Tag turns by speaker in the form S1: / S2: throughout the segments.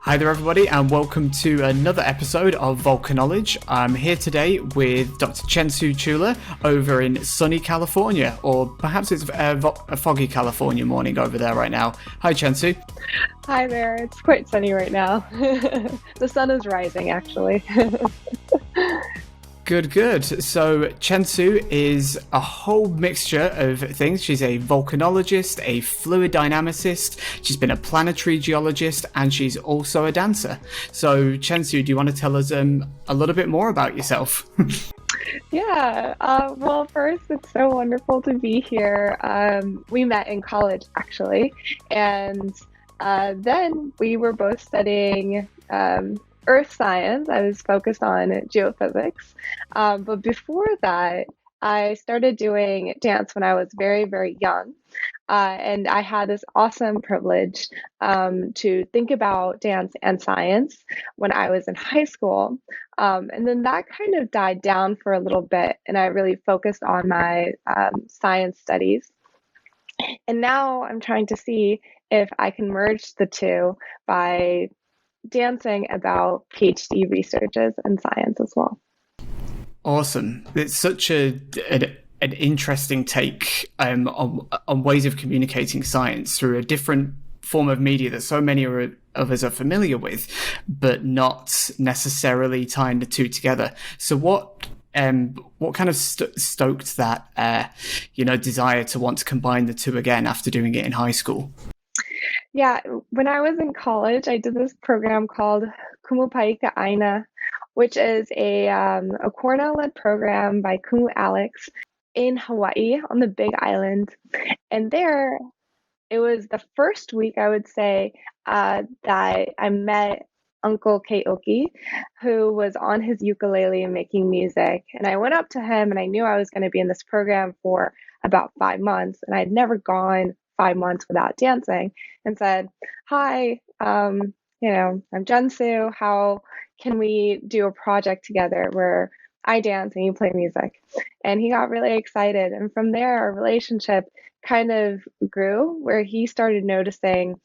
S1: Hi there everybody and welcome to another episode of VolcaKnowledge. I'm here today with Dr. Cansu Culha over in sunny California, or perhaps it's a foggy California morning over there right now. Hi Cansu.
S2: Hi there, it's quite sunny right now. The sun is rising actually.
S1: Good. So Cansu is a whole mixture of things. She's a volcanologist, a fluid dynamicist, she's been a planetary geologist, and she's also a dancer. So Cansu, do you want to tell us a little bit more about yourself?
S2: Yeah, well, first, it's so wonderful to be here. We met in college actually, and then we were both studying earth science. I was focused on geophysics. But before that, I started doing dance when I was very, very young. And I had this awesome privilege to think about dance and science when I was in high school. And then that kind of died down for a little bit, and I really focused on my science studies. And now I'm trying to see if I can merge the two by dancing about Ph.D. researches in science as well.
S1: Awesome. It's such an interesting take on ways of communicating science through a different form of media that so many of us are familiar with, but not necessarily tying the two together. So what kind of stoked that desire to want to combine the two again after doing it in high school?
S2: Yeah, when I was in college, I did this program called Kumu Aina, which is a Cornell-led program by Kumu Alex in Hawaii on the Big Island. And there, it was the first week, I would say, that I met Uncle Keoki, who was on his ukulele and making music. And I went up to him, and I knew I was going to be in this program for about 5 months, and I'd never gone 5 months without dancing, and said, "Hi, I'm Cansu. How can we do a project together where I dance and you play music?" And he got really excited. And from there, our relationship kind of grew, where he started noticing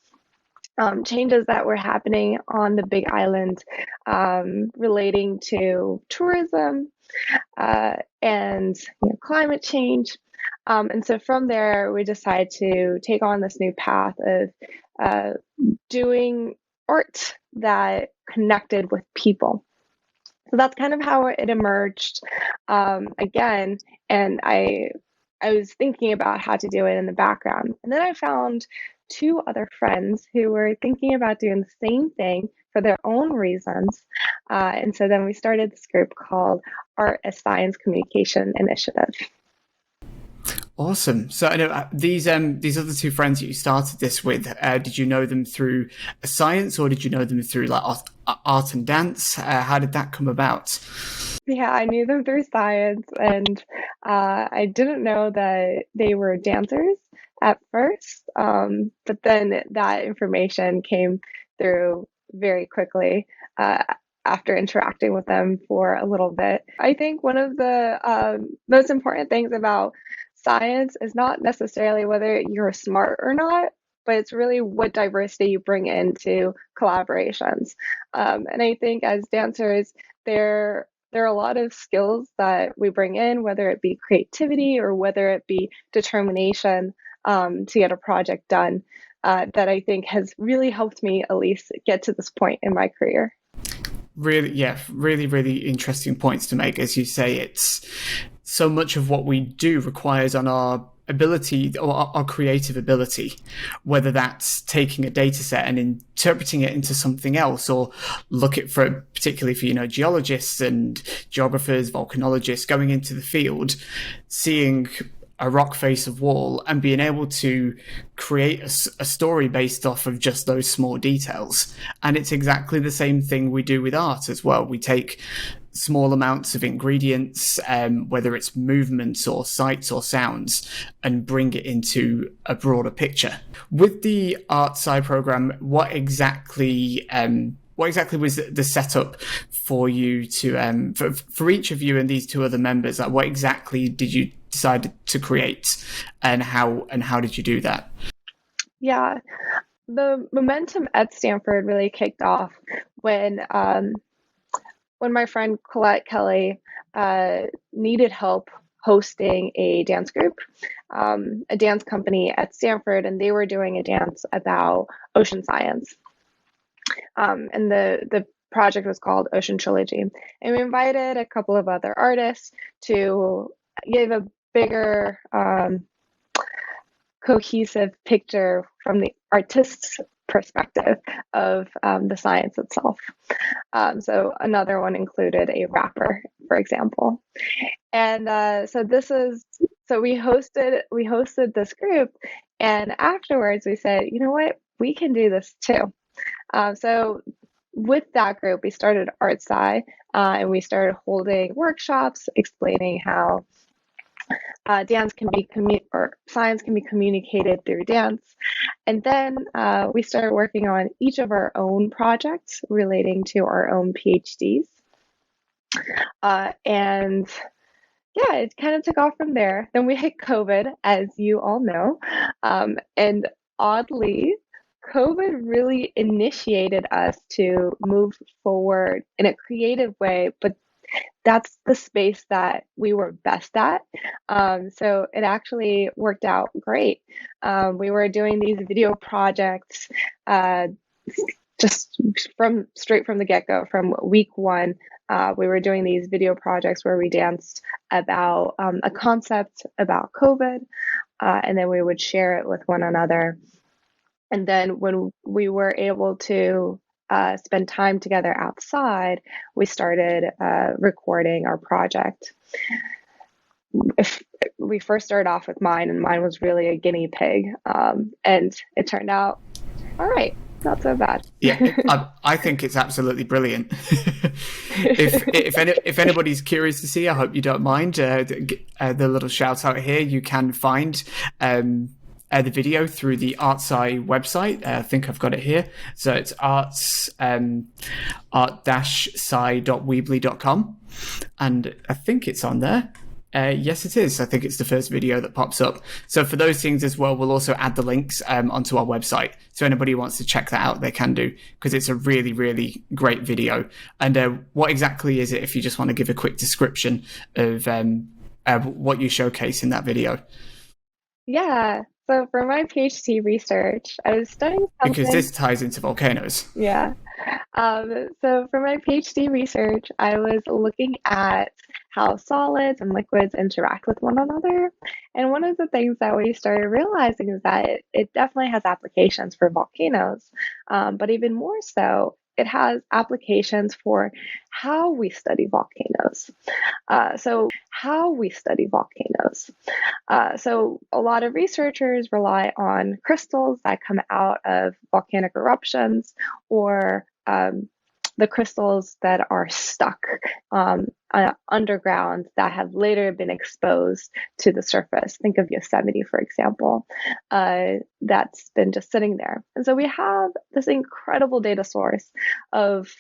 S2: changes that were happening on the Big Island relating to tourism and climate change. And so from there, we decided to take on this new path of doing art that connected with people. So that's kind of how it emerged again. And I was thinking about how to do it in the background. And then I found 2 other friends who were thinking about doing the same thing for their own reasons. And so then we started this group called Art as Science Communication Initiative.
S1: Awesome. So I know these other 2 friends that you started this with, did you know them through science, or did you know them through like art and dance? How did that come about?
S2: Yeah, I knew them through science, and I didn't know that they were dancers at first, but then that information came through very quickly after interacting with them for a little bit. I think one of the most important things about science is not necessarily whether you're smart or not, but it's really what diversity you bring into collaborations. And I think as dancers, there are a lot of skills that we bring in, whether it be creativity or whether it be determination to get a project done, that I think has really helped me at least get to this point in my career. Really
S1: interesting points to make. As you say, it's so much of what we do requires on our ability or our creative ability, whether that's taking a data set and interpreting it into something else, or particularly for geologists and geographers, volcanologists going into the field, seeing a rock face of wall and being able to create a story based off of just those small details. And it's exactly the same thing we do with art as well. We take small amounts of ingredients, whether it's movements or sights or sounds, and bring it into a broader picture. With the ArtSci program, what exactly was the setup for you to for each of you and these 2 other members? Like, what exactly did you decide to create, and how did you do that?
S2: Yeah, the momentum at Stanford really kicked off when my friend Colette Kelly needed help hosting a dance group, a dance company at Stanford, and they were doing a dance about ocean science. And the project was called Ocean Trilogy. And we invited a couple of other artists to give a bigger cohesive picture from the artist's perspective of the science itself. So another one included a rapper, for example. And so we hosted this group, and afterwards we said, you know what, we can do this too. So with that group, we started ArtSci, and we started holding workshops explaining how dance can be or science can be communicated through dance. And then we started working on each of our own projects relating to our own PhDs. And yeah, it kind of took off from there. Then we hit COVID, as you all know. And oddly, COVID really initiated us to move forward in a creative way, but that's the space that we were best at. So it actually worked out great. We were doing these video projects just straight from the get-go, from week one. We were doing these video projects where we danced about a concept about COVID, and then we would share it with one another. And then when we were able to spend time together outside, we started recording our project. We first started off with mine, and mine was really a guinea pig. And it turned out all right. Not so bad.
S1: Yeah, I think it's absolutely brilliant. If anybody's curious to see, I hope you don't mind the little shout out here. You can find the video through the ArtSci website. I think I've got it here. So it's art-sci.weebly.com, and I think it's on there. Yes, it is. I think it's the first video that pops up. So for those things as well, we'll also add the links onto our website. So anybody who wants to check that out, they can do, because it's a really, really great video. And what exactly is it, if you just want to give a quick description of what you showcase in that video?
S2: Yeah. So for my PhD research, I was studying something...
S1: Because this ties into volcanoes.
S2: Yeah. So for my PhD research, I was looking at how solids and liquids interact with one another. And one of the things that we started realizing is that it definitely has applications for volcanoes, but even more so, it has applications for how we study volcanoes. So a lot of researchers rely on crystals that come out of volcanic eruptions, or the crystals that are stuck underground that have later been exposed to the surface. Think of Yosemite, for example, that's been just sitting there. And so we have this incredible data source of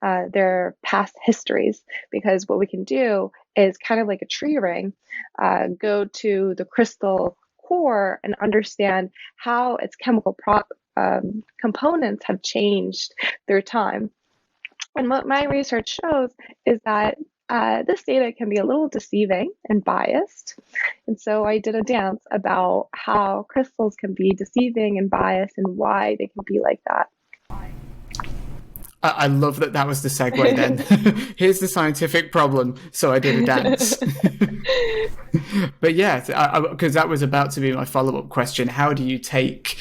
S2: their past histories, because what we can do is kind of like a tree ring, go to the crystal core and understand how its chemical components have changed through time. And what my research shows is that this data can be a little deceiving and biased. And so I did a dance about how crystals can be deceiving and biased and why they can be like that.
S1: I love that was the segue then. Here's the scientific problem, so I did a dance. But yeah, because that was about to be my follow-up question. How do you take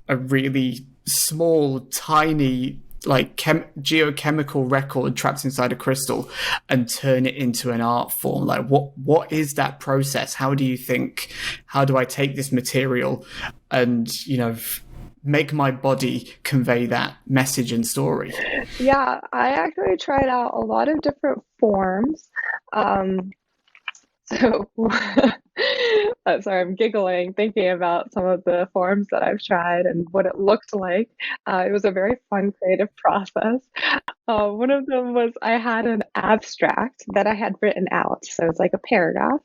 S1: a really small, tiny, like geochemical record trapped inside a crystal and turn it into an art form? Like what is that process? How do I take this material and, make my body convey that message and story?
S2: Yeah, I actually tried out a lot of different forms. So sorry, I'm giggling thinking about some of the forms that I've tried and what it looked like. It was a very fun, creative process. One of them was I had an abstract that I had written out. So it's like a paragraph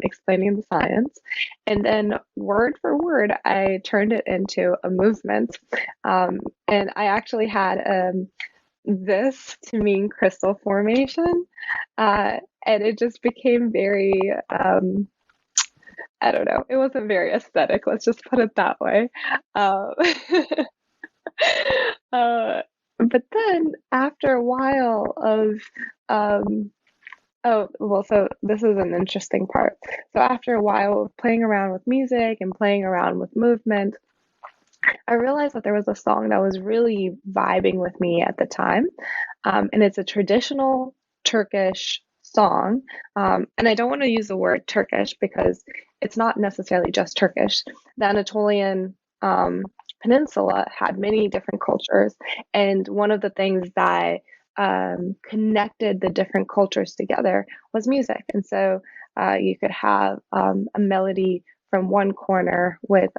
S2: explaining the science. And then word for word, I turned it into a movement. And I actually had this to mean crystal formation. And it just became very, I don't know, it wasn't very aesthetic. Let's just put it that way. Uh, uh, but then after a while of, oh, well, so this is an interesting part. So after a while of playing around with music and playing around with movement, I realized that there was a song that was really vibing with me at the time. And it's a traditional Turkish song. And I don't want to use the word Turkish because it's not necessarily just Turkish. The Anatolian Peninsula had many different cultures. And one of the things that connected the different cultures together was music. And so you could have a melody from one corner with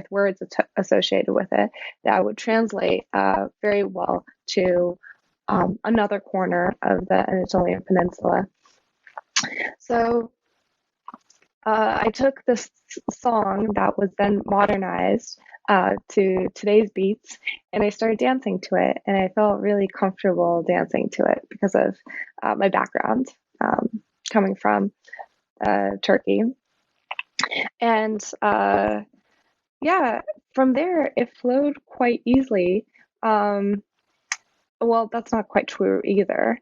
S2: words associated with it that would translate very well to another corner of the Anatolian Peninsula. So I took this song that was then modernized to today's beats, and I started dancing to it, and I felt really comfortable dancing to it because of my background coming from Turkey. And yeah, from there, it flowed quite easily. Well, that's not quite true either.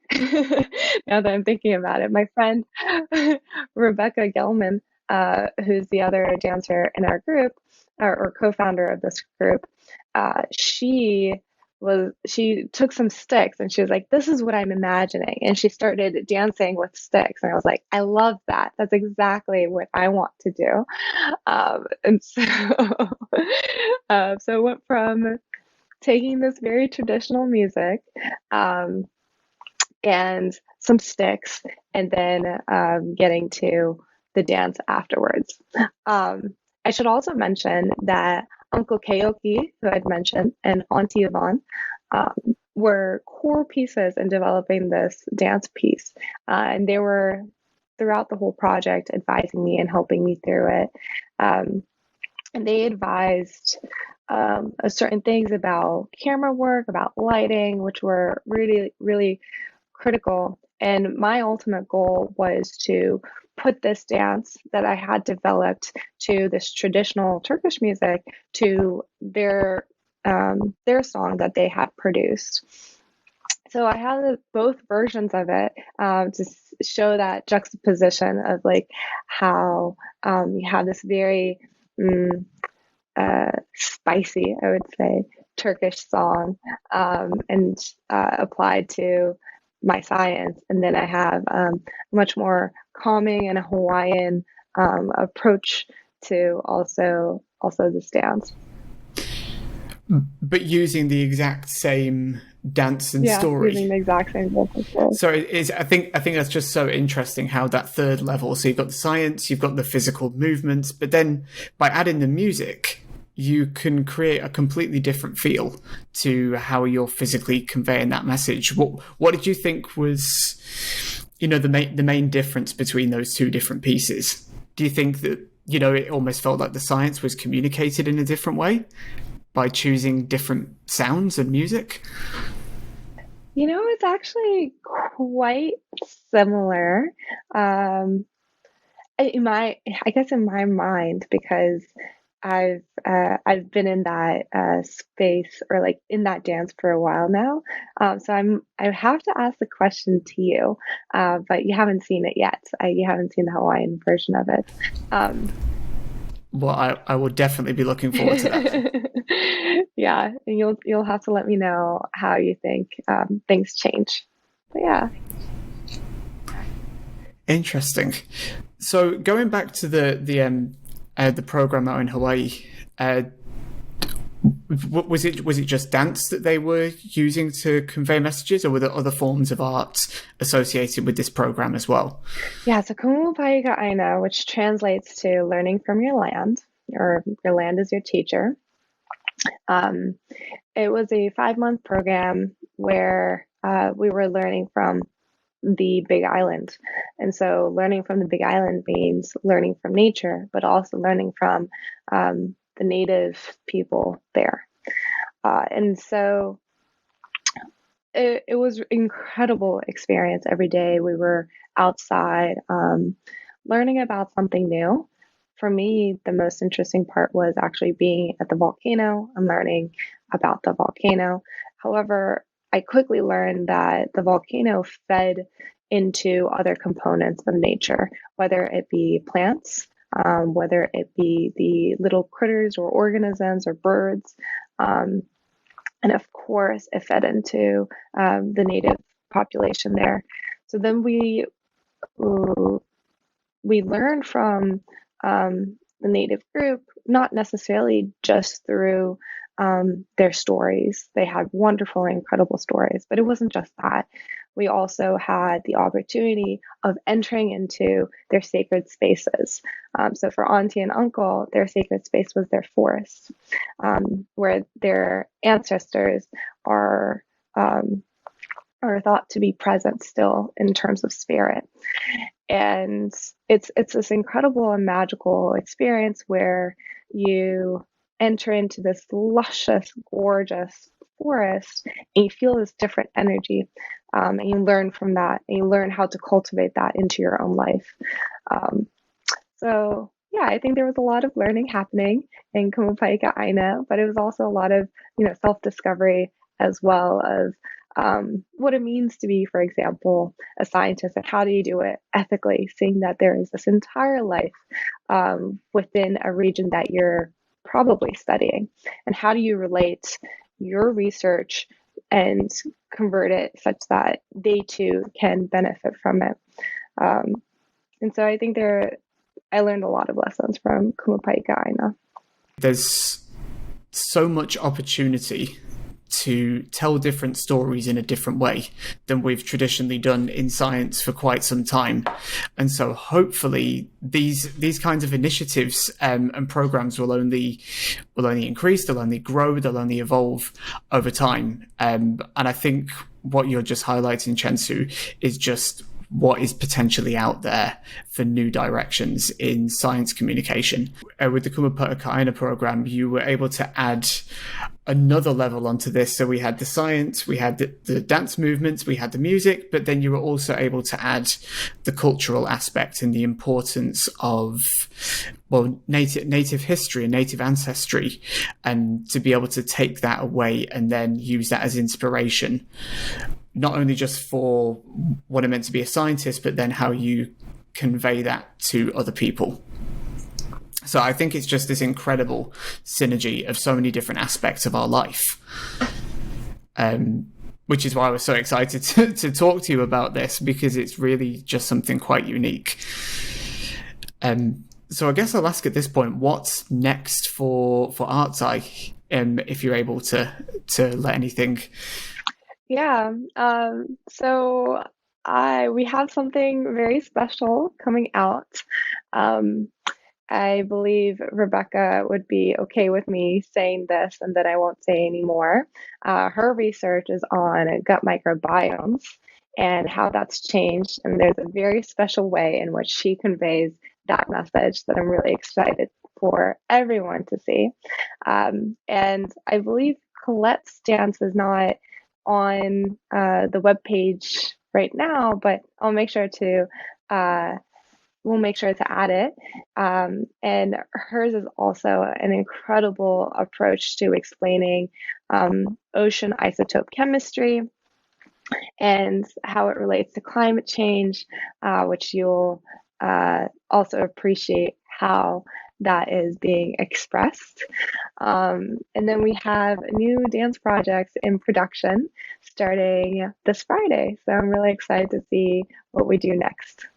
S2: Now that I'm thinking about it, my friend Rebecca Gelman, who's the other dancer in our group, or co-founder of this group, she took some sticks and she was like, "This is what I'm imagining," and she started dancing with sticks, and I was like, "I love that. That's exactly what I want to do." And so, so it went from taking this very traditional music and some sticks, and then getting to the dance afterwards. I should also mention that Uncle Keoki, who I'd mentioned, and Auntie Yvonne were core pieces in developing this dance piece. And they were, throughout the whole project, advising me and helping me through it. And they advised certain things about camera work, about lighting, which were really, really critical. And my ultimate goal was to put this dance that I had developed to this traditional Turkish music to their song that they had produced. So I had both versions of it to show that juxtaposition of like how you have this very spicy, I would say, Turkish song and applied to my science, and then I have much more calming and a Hawaiian approach to also this dance.
S1: But using the exact same dance and story.
S2: Using the exact same dance and story.
S1: So I think that's just so interesting how that third level. So you've got the science, you've got the physical movements, but then by adding the music, you can create a completely different feel to how you're physically conveying that message. What did you think was, the main difference between those two different pieces? Do you think that, it almost felt like the science was communicated in a different way by choosing different sounds and music?
S2: It's actually quite similar. I guess in my mind, because I've been in that space or like in that dance for a while now. So I have to ask the question to you, but you haven't seen it yet. You haven't seen the Hawaiian version of it.
S1: Well, I will definitely be looking forward to that.
S2: Yeah, and you'll have to let me know how you think things change. But yeah.
S1: Interesting. So going back to the program out in Hawaii, Was it just dance that they were using to convey messages, or were there other forms of art associated with this program as well?
S2: Yeah, so Kumupaika Aina, which translates to learning from your land, or your land is your teacher. It was a 5-month program where we were learning from the Big Island. And so learning from the Big Island means learning from nature, but also learning from the native people there. And so it was an incredible experience every day. We were outside learning about something new. For me, the most interesting part was actually being at the volcano and learning about the volcano. However, I quickly learned that the volcano fed into other components of nature, whether it be plants, whether it be the little critters or organisms or birds. And of course, it fed into the native population there. So then we learned from the native group, not necessarily just through their stories. They had wonderful, incredible stories, but it wasn't just that. We also had the opportunity of entering into their sacred spaces. So for auntie and uncle, their sacred space was their forest, where their ancestors are thought to be present still in terms of spirit. And it's this incredible and magical experience where you enter into this luscious, gorgeous forest and you feel this different energy. And you learn from that and you learn how to cultivate that into your own life. So yeah, I think there was a lot of learning happening in Kumupaika Aina, but it was also a lot of, self-discovery as well as what it means to be, for example, a scientist, and how do you do it ethically, seeing that there is this entire life within a region that you're probably studying, and how do you relate your research and convert it such that they too can benefit from it. And so I think I learned a lot of lessons from Kumupaika Aina.
S1: There's so much opportunity to tell different stories in a different way than we've traditionally done in science for quite some time. And so hopefully these kinds of initiatives and programs will only increase, they'll only grow, they'll only evolve over time. And I think what you're just highlighting, Cansu, is just what is potentially out there for new directions in science communication. With the Kumupaika Aina program, you were able to add another level onto this. So we had the science, we had the dance movements, we had the music, but then you were also able to add the cultural aspect and the importance of, well, native history and native ancestry, and to be able to take that away and then use that as inspiration, not only just for what it meant to be a scientist, but then how you convey that to other people. So I think it's just this incredible synergy of so many different aspects of our life, which is why I was so excited to talk to you about this, because it's really just something quite unique. So I guess I'll ask at this point, what's next for ArtSci, if you're able to let anything.
S2: Yeah. So we have something very special coming out. I believe Rebecca would be okay with me saying this and that I won't say anymore. Her research is on gut microbiomes and how that's changed. And there's a very special way in which she conveys that message that I'm really excited for everyone to see. And I believe Colette's stance is not on the webpage right now, but we'll make sure to add it. And hers is also an incredible approach to explaining ocean isotope chemistry and how it relates to climate change, which you'll also appreciate how that is being expressed. And then we have new dance projects in production starting this Friday. So I'm really excited to see what we do next.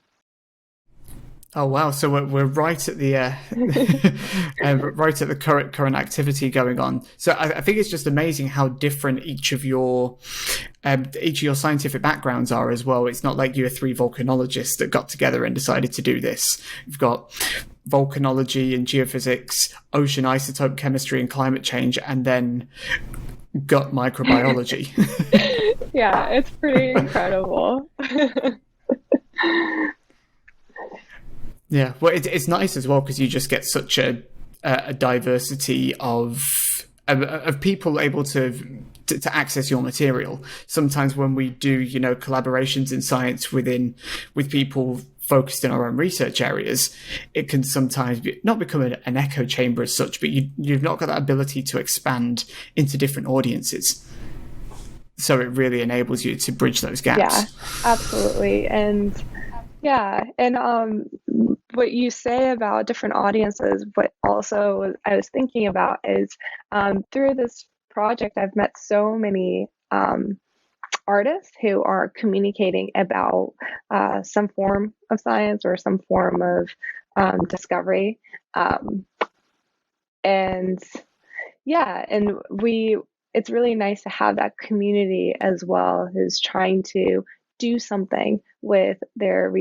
S1: Oh wow! So we're right at the right at the current activity going on. So I think it's just amazing how different each of your scientific backgrounds are as well. It's not like you were three volcanologists that got together and decided to do this. You've got volcanology and geophysics, ocean isotope chemistry and climate change, and then gut microbiology.
S2: Yeah, it's pretty incredible.
S1: Yeah, well, it's nice as well because you just get such a diversity of people able to access your material. Sometimes when we do, collaborations in science with people focused in our own research areas, it can sometimes not become an echo chamber as such, but you've not got that ability to expand into different audiences. So it really enables you to bridge those gaps.
S2: Yeah, absolutely. And yeah, and what you say about different audiences, what also I was thinking about is through this project, I've met so many artists who are communicating about some form of science or some form of discovery. And yeah, and it's really nice to have that community as well who's trying to do something with their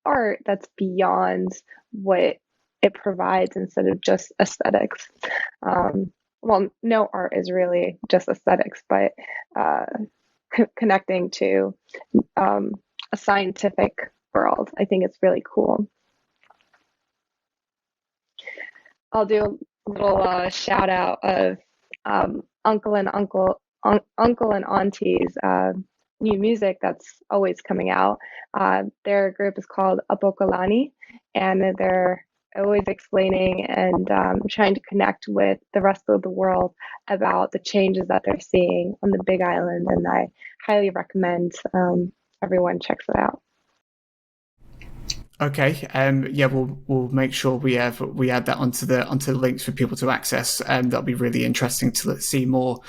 S2: art that's beyond what it provides instead of just aesthetics. Well, no art is really just aesthetics, but connecting to a scientific world, I think it's really cool. I'll do a little shout out of uncle and auntie's new music that's always coming out. Their group is called Apokalani, and they're always explaining and trying to connect with the rest of the world about the changes that they're seeing on the Big Island, and I highly recommend everyone checks it out.
S1: Okay. Yeah, we'll make sure we add that onto the links for people to access. That'll be really interesting to see more.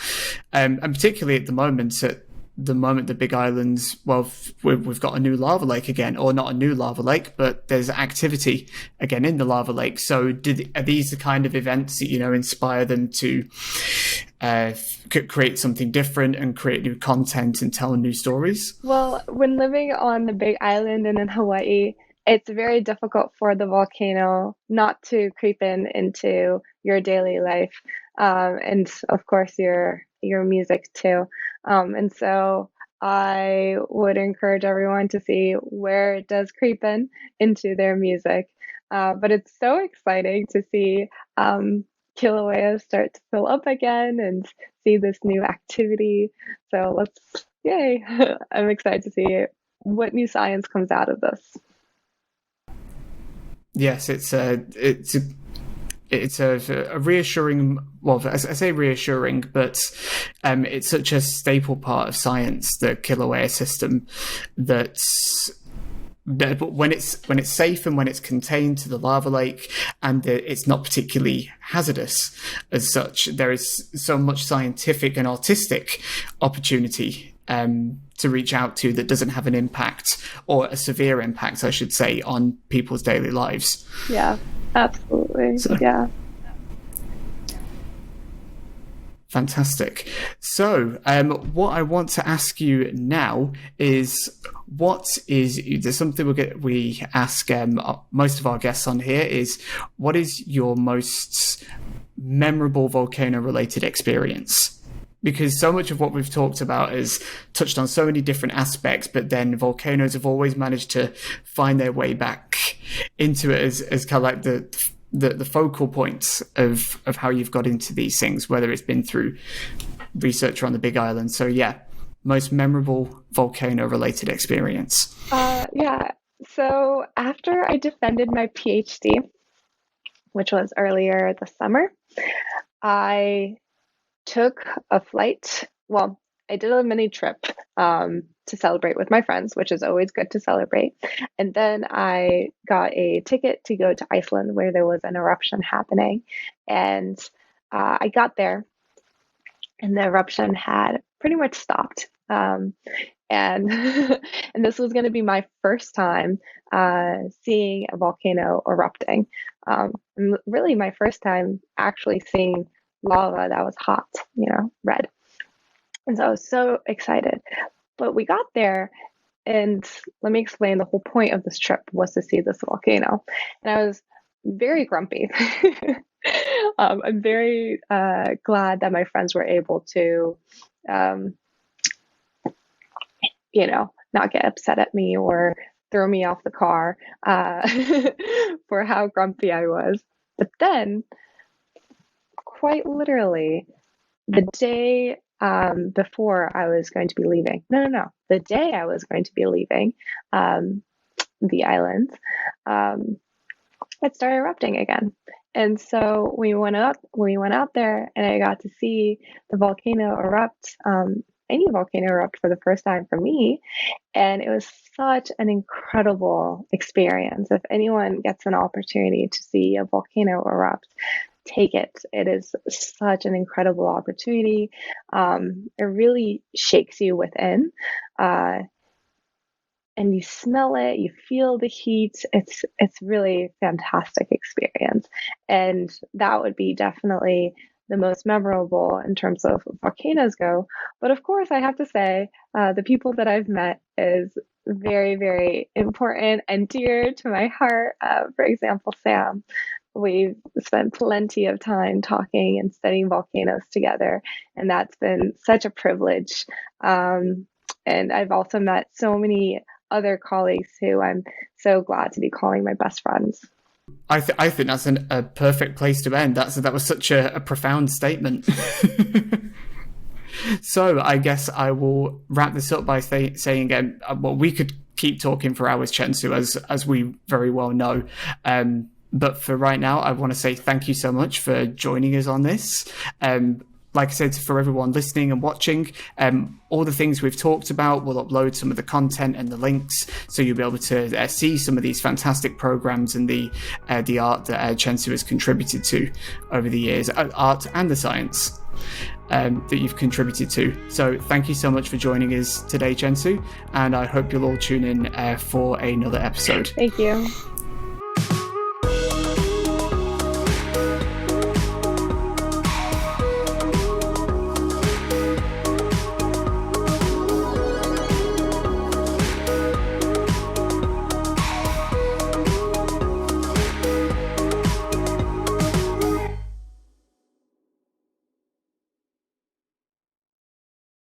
S1: And particularly at the moment, the Big Islands, well, we've got a new lava lake again, or not a new lava lake, but there's activity again in the lava lake. So are these the kind of events that, inspire them to create something different and create new content and tell new stories?
S2: Well, when living on the Big Island and in Hawaii, it's very difficult for the volcano not to creep into your daily life, and of course your music too. And so I would encourage everyone to see where it does creep into their music. But it's so exciting to see Kilauea start to fill up again and see this new activity. So yay! I'm excited to see what new science comes out of this.
S1: Yes, it's a reassuring. Well, I say reassuring, but it's such a staple part of science, the Kilauea system, that when it's safe and when it's contained to the lava lake and it's not particularly hazardous as such, there is so much scientific and artistic opportunity to reach out to that doesn't have an impact, or a severe impact, I should say, on people's daily lives.
S2: Yeah, absolutely. So, yeah.
S1: Fantastic. So, what I want to ask you now is, there's something we ask most of our guests on here is, what is your most memorable volcano-related experience? Because so much of what we've talked about is touched on so many different aspects, but then volcanoes have always managed to find their way back into it as kind of like the focal points of how you've got into these things, whether it's been through research on the Big Island. So yeah, most memorable volcano-related experience.
S2: Yeah. So after I defended my Ph.D., which was earlier this summer, I took a flight. Well, I did a mini trip to celebrate with my friends, which is always good to celebrate. And then I got a ticket to go to Iceland, where there was an eruption happening. And I got there, and the eruption had pretty much stopped. And and this was going to be my first time seeing a volcano erupting. Really, my first time actually seeing lava that was hot, red. And so I was so excited. But we got there, and let me explain, the whole point of this trip was to see this volcano. And I was very grumpy. I'm very glad that my friends were able to, not get upset at me or throw me off the car for how grumpy I was. But then, quite literally, the day before I was going to be leaving, the day I was going to be leaving the island, it started erupting again. And so we went out there, and I got to see the volcano erupt, any volcano erupt for the first time for me. And it was such an incredible experience. If anyone gets an opportunity to see a volcano erupt, take it. It is such an incredible opportunity. It really shakes you within. And you smell it, you feel the heat. It's really a fantastic experience. And that would be definitely the most memorable in terms of volcanoes go. But of course, I have to say, the people that I've met is very, very important and dear to my heart. For example, Sam. We've spent plenty of time talking and studying volcanoes together, and that's been such a privilege. And I've also met so many other colleagues who I'm so glad to be calling my best friends.
S1: I think that's a perfect place to end. That was such a profound statement. So I guess I will wrap this up by saying, well, we could keep talking for hours, Cansu, as we very well know. But for right now, I want to say thank you so much for joining us on this. Like I said, for everyone listening and watching, all the things we've talked about, we'll upload some of the content and the links, so you'll be able to see some of these fantastic programs and the art that Cansu has contributed to over the years, art and the science that you've contributed to. So thank you so much for joining us today, Cansu, and I hope you'll all tune in for another episode.
S2: Thank you.